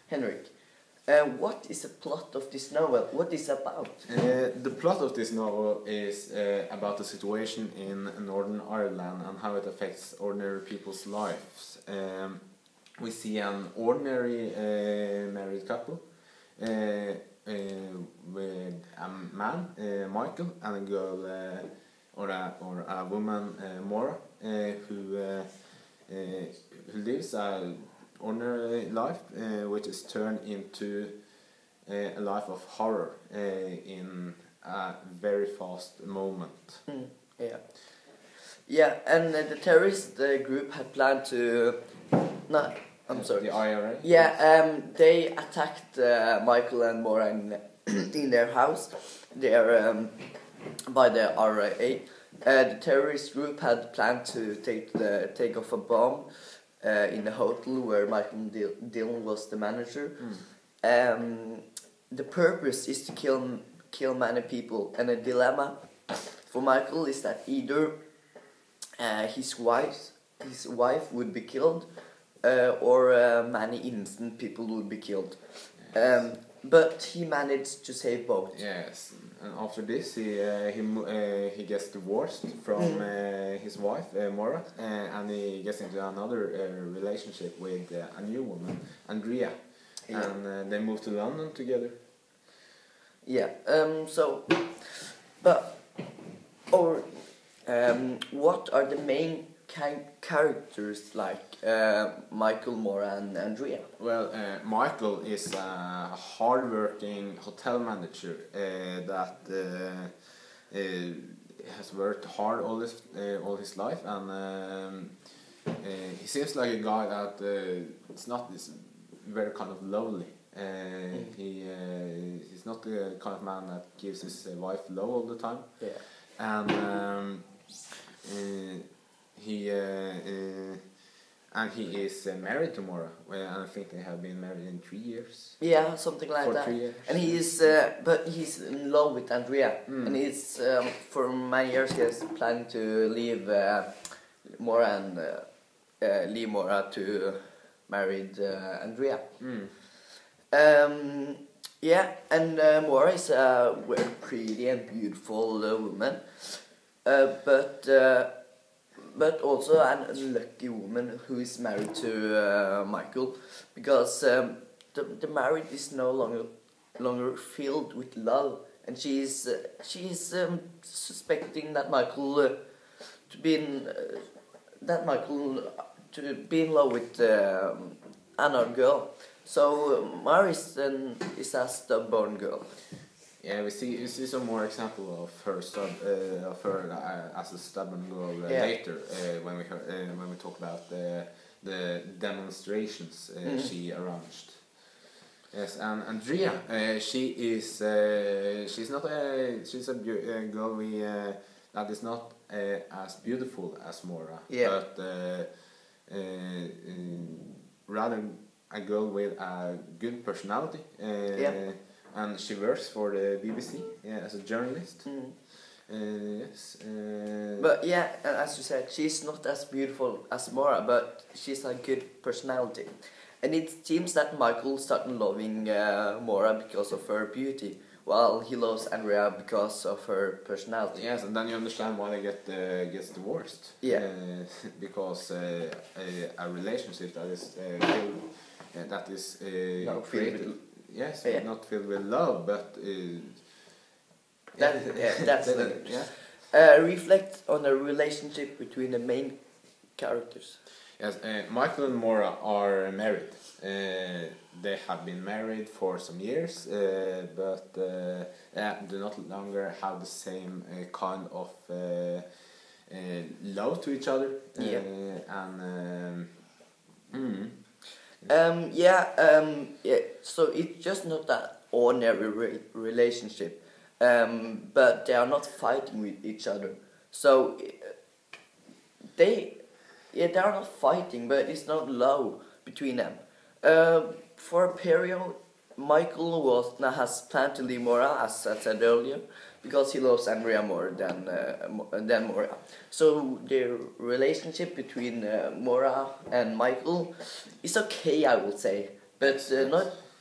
Henrik, what is the plot of this novel? What is it about? The plot of this novel is about the situation in Northern Ireland and how it affects ordinary people's lives. We see an ordinary married couple with a man, Michael, and a girl, or a woman, Maura, who lives an ordinary life, which is turned into a life of horror in a very fast moment. Yeah. Yeah, and the terrorist group had planned to... No, I'm sorry. The IRA? Yeah, they attacked Michael and Maura in their house. They are by the RIA. The terrorist group had planned to take off a bomb in a hotel where Michael Dillon was the manager. The purpose is to kill many people, and the dilemma for Michael is that either his wife would be killed, or many innocent people would be killed. But he managed to save both. Yes, and after this he gets divorced from his wife Maura, and he gets into another relationship with a new woman, Andrea, and they move to London together. Yeah. What are the main characters like Michael, Maura, and Andrea? Well, Michael is a hard-working hotel manager that has worked hard all his life, and he seems like a guy that it's not this very kind of lonely. He's not the kind of man that gives his wife love all the time. Yeah. And he is married to Maura, and I think they have been married in 3 years. Yeah, something like that. 3 years. And but he's in love with Andrea, and he's for many years he has planned to leave Maura and leave Maura to married Andrea. Yeah, and Maura is a very pretty and beautiful woman, but also an unlucky woman who is married to Michael, because the marriage is no longer filled with love, and she's suspecting that Michael to be in love with another girl. So Maura is a stubborn girl. Yeah, we see some more example of her as a stubborn girl later when we talk about the demonstrations she arranged. Yes, and Andrea, she's a girl that is not as beautiful as Maura, but rather a girl with a good personality. And she works for the BBC as a journalist. Yes. But yeah, as you said, she's not as beautiful as Maura, but she's a good personality. And it seems that Michael started loving Maura because of her beauty, while he loves Andrea because of her personality. Yes, and then you understand why they gets divorced. Yeah. Because a relationship that is created. Yes, but not filled with love, but that's it. Reflect on the relationship between the main characters. Yes, Michael and Maura are married. They have been married for some years, but do not longer have the same kind of love to each other. So it's just not that ordinary relationship, but they are not fighting with each other. So they are not fighting, but it's not love between them. For a period, Michael has planned to leave Maura, as I said earlier, because he loves Andrea more than Maura. So the relationship between Maura and Michael is okay, I would say. but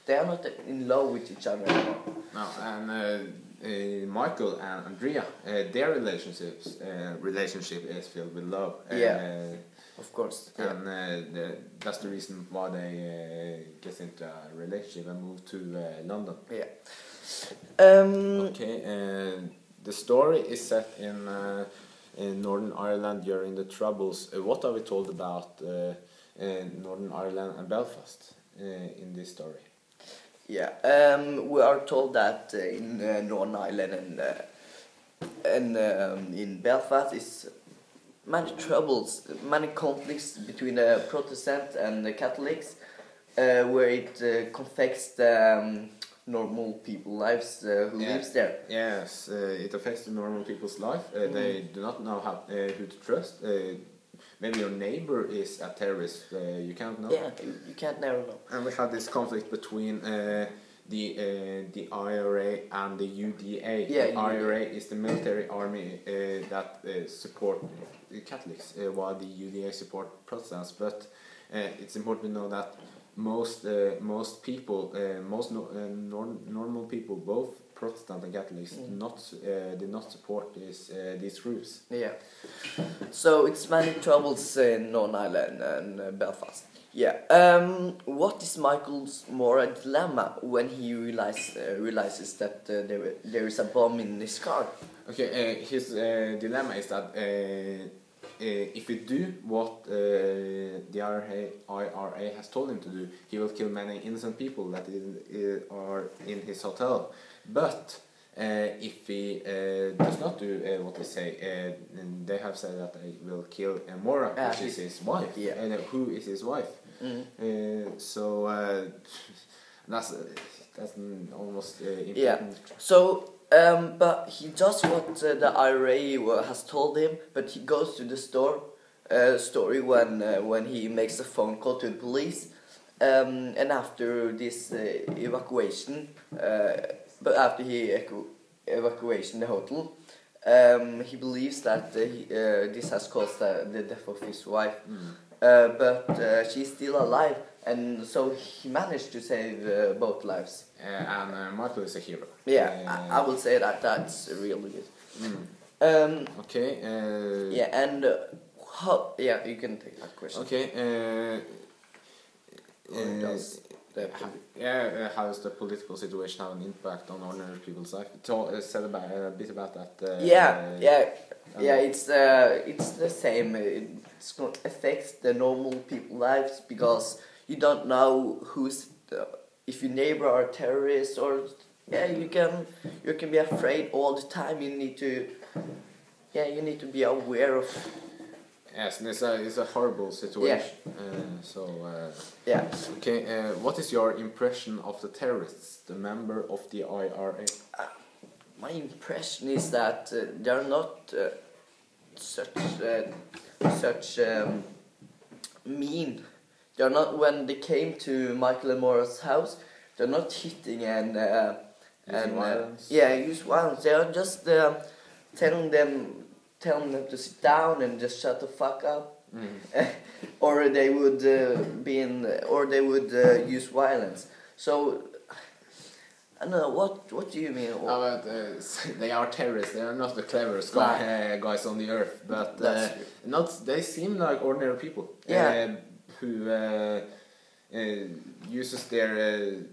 they are not in love with each other anymore. No, and Michael and Andrea, their relationship is filled with love. Of course. And that's the reason why they get into a relationship and move to London. Yeah. Okay, the story is set in Northern Ireland during the Troubles. What are we told about Northern Ireland and Belfast in this story? Yeah, we are told that in Northern Ireland and in Belfast is many troubles, many conflicts between the Protestants and the Catholics, where it affects the normal people's lives who lives there. Yes, it affects the normal people's life. They do not know who to trust. Maybe your neighbor is a terrorist. You can't know. Yeah, you can't never know. And we had this conflict between the IRA and the UDA. Yeah, the IRA is the military army that support Catholics, while the UDA support Protestants. But it's important to know that most people, normal people, both Protestant and Catholics, did not support these groups. Yeah. So it's many troubles in Northern Ireland and Belfast. Yeah. What is Michael's moral dilemma when he realizes that there is a bomb in his car? Okay. His dilemma is that if we do what the IRA has told him to do, he will kill many innocent people that are in his hotel. But if he does not do what they say, they have said that they will kill Maura, which is his wife. Yeah. And who is his wife? So that's almost important. Yeah. So. But he does what the IRA has told him, but he goes to the story when he makes a phone call to the police, and after this evacuation, but after he evacuation the hotel, he believes that this has caused the death of his wife, but she's still alive, and so he managed to save both lives. And Michael is a hero. Yeah, I will say that that's really good. Okay. Yeah, and how? Yeah, you can take that question. Okay. How does the political situation have an impact on ordinary people's life? Said a bit about that. It's the same. It's going to affect the normal people's lives because you don't know if your neighbor are a terrorist or you can be afraid all the time. You need to be aware of. Yes, and it's a horrible situation. Yeah. Okay. What is your impression of the terrorists, the member of the IRA? My impression is that they are not such mean. They're not, when they came to Michael and Maura's house, they're not hitting and violence. Use violence. They are just telling them to sit down and just shut the fuck up, or they would use violence. So I don't know what do you mean? They are terrorists. They are not the cleverest guys on the earth, but they seem like ordinary people. Yeah. Who uses their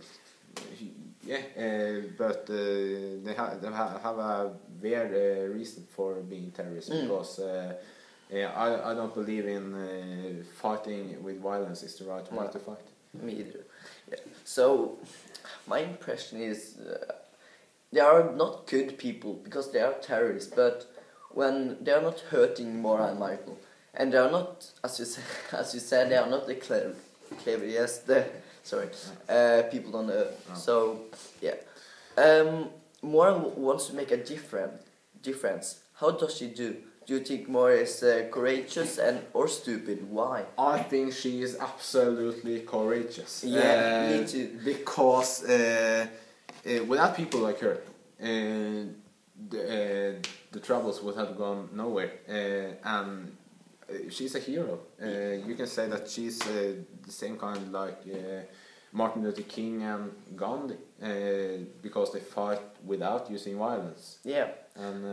but they have a weird reason for being terrorists because I don't believe in fighting with violence is the right way to fight. Me either. Yeah. So my impression is they are not good people because they are terrorists, but when they are not hurting Maura and Michael. And they are not, as you said, they are not the cleverest people on earth. No. So Maura wants to make a difference. How does she do? Do you think Maura is courageous or stupid? Why? I think she is absolutely courageous. Yeah, me too. Because without people like her, the troubles would have gone nowhere. And she's a hero. You can say that she's the same kind like Martin Luther King and Gandhi because they fight without using violence. Yeah. And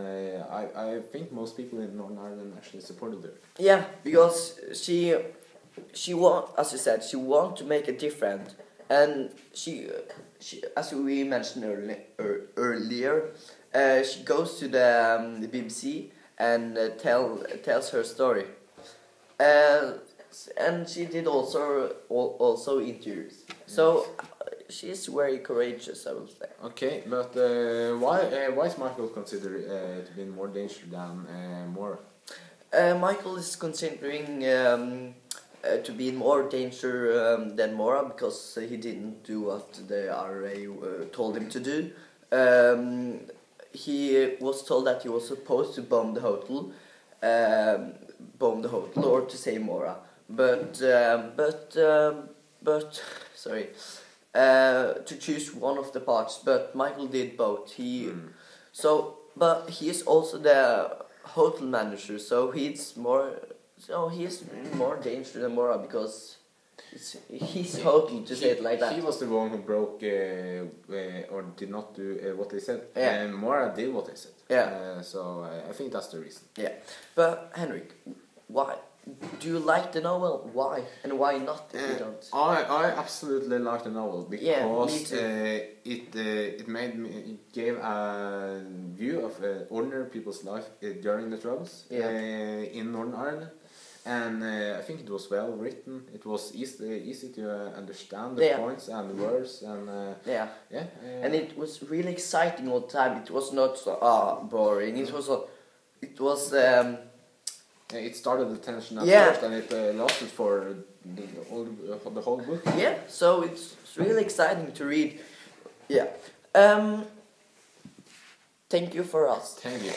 I think most people in Northern Ireland actually supported her. Yeah, because she want, as you said, she want to make a difference, and she as we mentioned earlier, she goes to the BBC and tells her story, and she did also interviews. Yes. So she's very courageous, I would say. Okay, but why is Michael considered to be more dangerous than Maura? Michael is considering to be in more danger than Maura because he didn't do what the RA told him to do. He was told that he was supposed to bomb the hotel, or to save Maura, but sorry, to choose one of the parts. But Michael did both. But he is also the hotel manager, so he's more dangerous than Maura because it's his hotel, to say it like that. He was the one who broke or did not do what they said, yeah. And Maura did what they said. Yeah. So I think that's the reason. Yeah, but Henrik, why do you like the novel? Why and why not? If you don't. I absolutely like the novel because me too. it gave a view of ordinary people's life during the troubles in Northern Ireland, and I think it was well written. It was easy to understand the points and the words, and and it was really exciting all the time. It was not so boring. It was. It started the tension at first, and it lasted for the whole book. Yeah, so it's really exciting to read. Yeah. Thank you for us. Thank you.